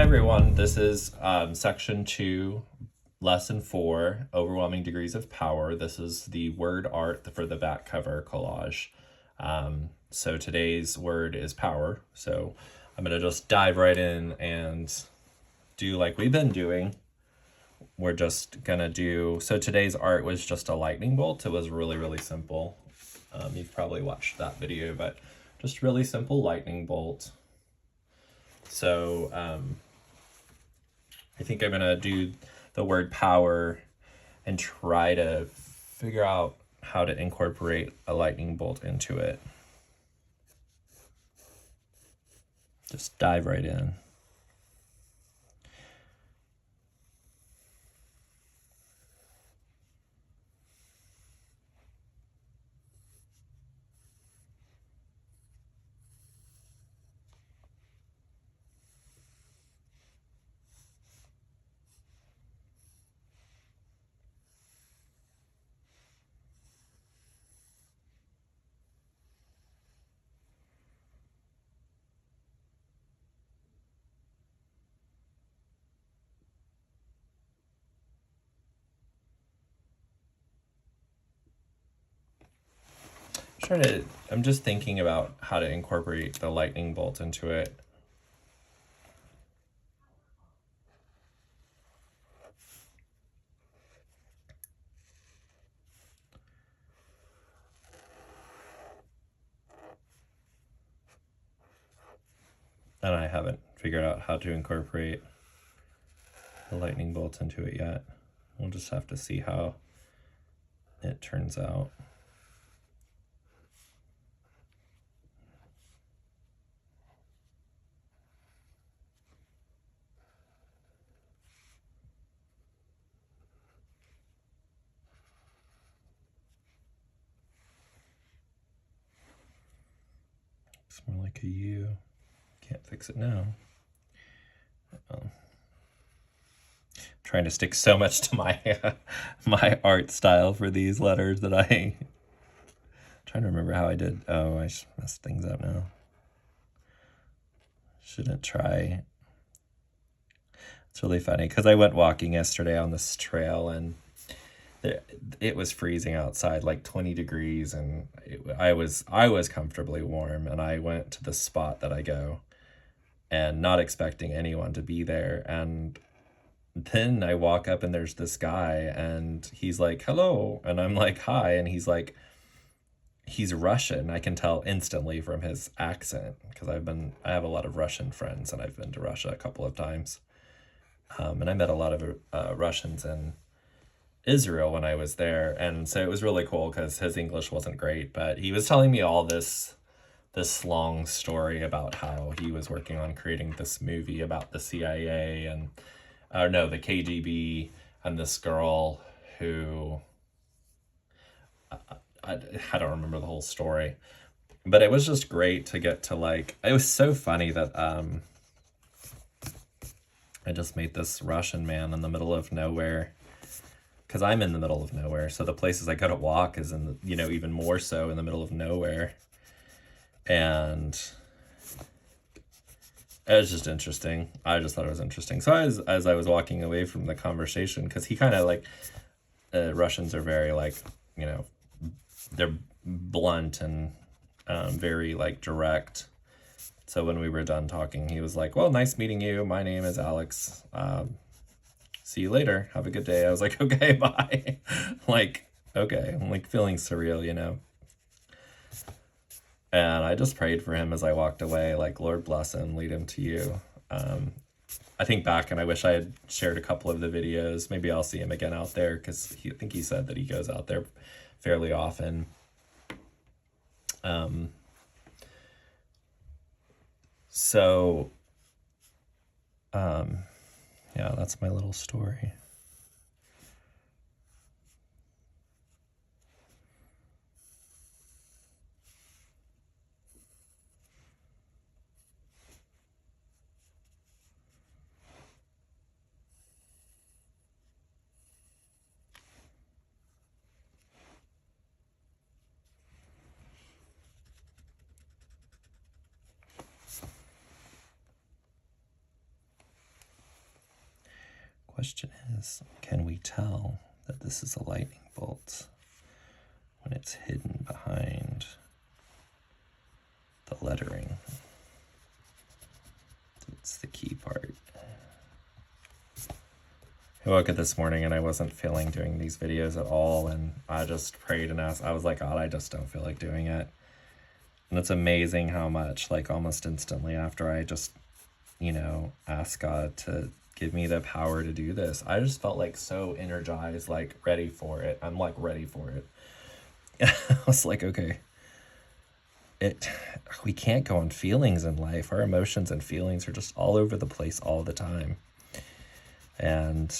everyone, this is section 2, lesson 4, overwhelming degrees of power. This is the word art for the back cover collage. So today's word is power. So I'm going to just dive right in and do like we've been doing. We're just going to do, so today's art was just a lightning bolt. It was really, really simple. You've probably watched that video, but just really simple lightning bolt. So I think I'm going to do the word power and try to figure out how to incorporate a lightning bolt into it. Just dive right in. I'm just thinking about how to incorporate the lightning bolt into it. And I haven't figured out how to incorporate the lightning bolt into it yet. We'll just have to see how it turns out. It's more like a U. Can't fix it now. I'm trying to stick so much to my my art style for these letters that I'm trying to remember how I did. Oh, I messed things up now. Shouldn't try. It's really funny because I went walking yesterday on this trail and it was freezing outside, like 20 degrees, and I was comfortably warm, and I went to the spot that I go and not expecting anyone to be there, and then I walk up and there's this guy and he's like, hello, and I'm like, hi, and he's like, he's Russian. I can tell instantly from his accent because I have a lot of Russian friends and I've been to Russia a couple of times, and I met a lot of Russians in Israel when I was there, and so it was really cool because his English wasn't great, but he was telling me all this long story about how he was working on creating this movie about the CIA and the KGB, and this girl who I don't remember the whole story, but it was just great to get to it was so funny that I just made this Russian man in the middle of nowhere, because I'm in the middle of nowhere, so the places I go to walk is in the, even more so in the middle of nowhere. And it was just interesting. I just thought it was interesting. So as I was walking away from the conversation, because he kind of Russians are very they're blunt and very direct. So when we were done talking, he was like, well, nice meeting you. My name is Alex. See you later. Have a good day. I was like, okay, bye. Okay. I'm feeling surreal, And I just prayed for him as I walked away, Lord bless him, lead him to you. I think back and I wish I had shared a couple of the videos. Maybe I'll see him again out there because I think he said that he goes out there fairly often. Yeah, that's my little story. question is, can we tell that this is a lightning bolt when it's hidden behind the lettering? It's the key part. I woke up this morning and I wasn't feeling doing these videos at all, and I just prayed and asked. I was like, God, I just don't feel like doing it. And it's amazing how much, like almost instantly after I just, asked God to give me the power to do this, I just felt like so energized, like ready for it. I'm like ready for it. I was like, okay, we can't go on feelings in life. Our emotions and feelings are just all over the place all the time. And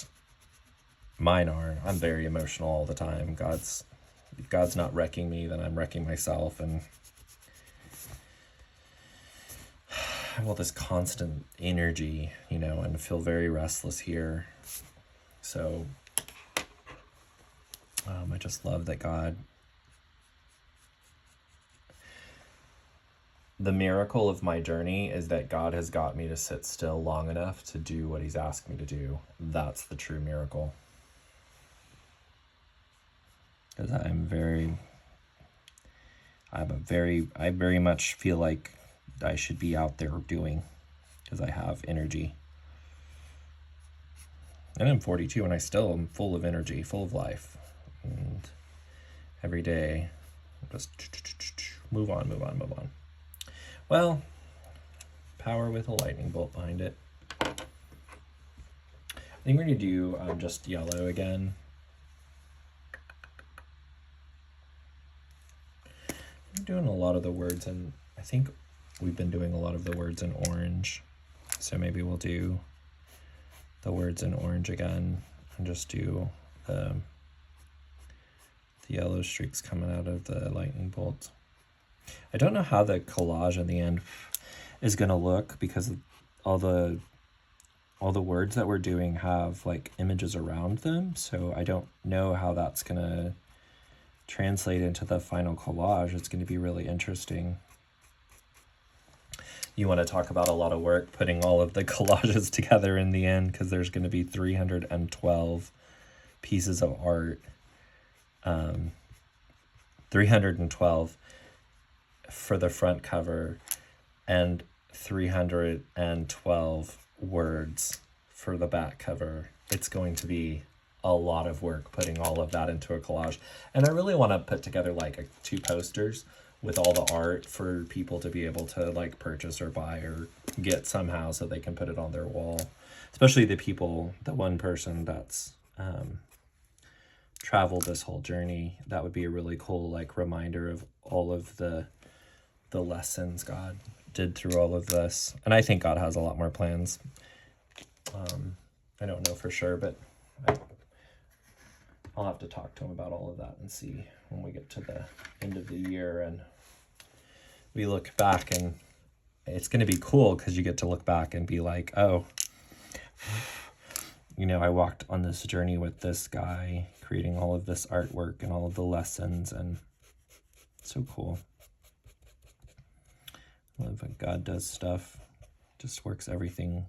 mine are. I'm very emotional all the time. If God's not wrecking me, then I'm wrecking myself. And I have all this constant energy, and feel very restless here. So I just love that God, the miracle of my journey is that God has got me to sit still long enough to do what he's asked me to do. That's the true miracle. Because I very much feel like I should be out there doing, because I have energy. And I'm 42 and I still am full of energy, full of life. And every day, just move on. Well, power with a lightning bolt behind it. I think we're going to do just yellow again. I'm doing a lot of the words, and I think we've been doing a lot of the words in orange. So maybe we'll do the words in orange again and just do the yellow streaks coming out of the lightning bolt. I don't know how the collage in the end is going to look, because all the words that we're doing have like images around them. So I don't know how that's going to translate into the final collage. It's going to be really interesting. You want to talk about a lot of work putting all of the collages together in the end, because there's going to be 312 pieces of art. 312 for the front cover and 312 words for the back cover. It's going to be a lot of work putting all of that into a collage. And I really want to put together like 2 posters with all the art for people to be able to like purchase or buy or get somehow, so they can put it on their wall. Especially the one person that's traveled this whole journey. That would be a really cool like reminder of all of the lessons God did through all of this. And I think God has a lot more plans. I don't know for sure, but I'll have to talk to him about all of that and see when we get to the end of the year and we look back. And it's going to be cool because you get to look back and be like, oh, I walked on this journey with this guy, creating all of this artwork and all of the lessons, and it's so cool. I love when God does stuff, just works everything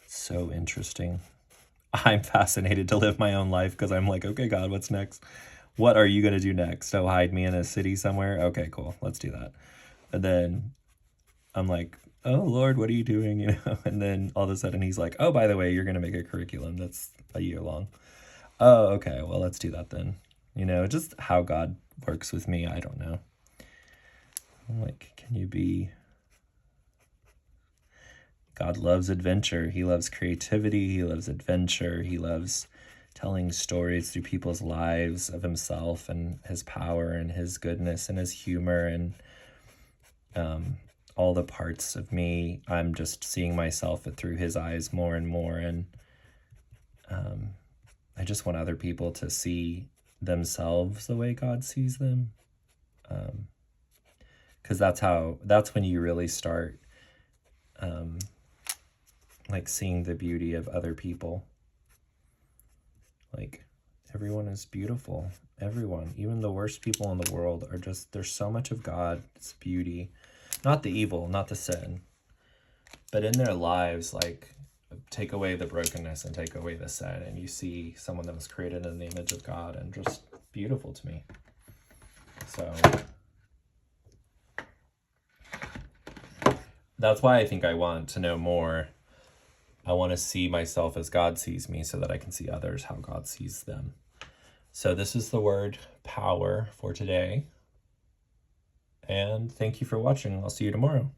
so interesting. I'm fascinated to live my own life because I'm like, okay, God, what's next? What are you going to do next? Oh, hide me in a city somewhere? Okay, cool. Let's do that. And then I'm like, oh, Lord, what are you doing? And then all of a sudden he's like, oh, by the way, you're going to make a curriculum that's a year long. Oh, okay, well, let's do that then. Just how God works with me, I don't know. I'm like, can you be... God loves adventure. He loves creativity. He loves adventure. He loves telling stories through people's lives of himself and his power and his goodness and his humor and all the parts of me. I'm just seeing myself through his eyes more and more. And I just want other people to see themselves the way God sees them. Because that's when you really start like seeing the beauty of other people. Like, everyone is beautiful. Everyone, even the worst people in the world are just, there's so much of God's beauty, not the evil, not the sin, but in their lives, like take away the brokenness and take away the sin, and you see someone that was created in the image of God, and just beautiful to me. So that's why I think I want to know more. I want to see myself as God sees me so that I can see others how God sees them. So this is the word power for today. And thank you for watching. I'll see you tomorrow.